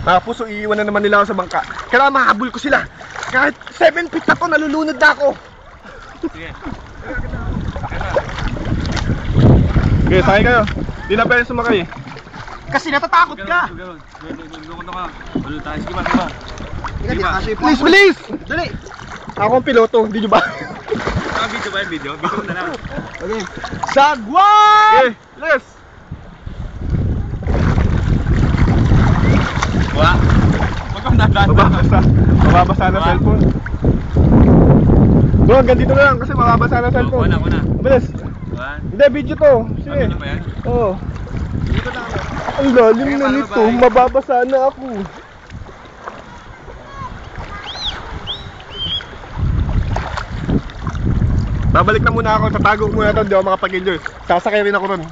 Tapos iiwan na naman nila ako sa bangka. Kailangan mahabol ko sila. Kahit 7 feet na to, nalulunod na ako. Sige. Okay, sakay kayo. Di na pwede sumakay. Kasi natatakot ka. Lukot na ka. Wala tayo. Sige ba, sige ba? Please, please! Dali! Ako ang piloto, hindi nyo ba? Video ba yung video? Video na lang. Okay. Sagwan! Okay, yes! Wala. Huwag kang dadaan. Mababasa na cellphone. Bro, hanggang dito na lang kasi mababasa na cellphone. Ako na. Bilis. Hindi, video to. Sige. Ano ba yan? Oo. Ang lalim na nito, mababasa na ako. Babalik na muna ako, tatago muna ito, hindi ako makapag-enjoy. Sasakay rin ako ron.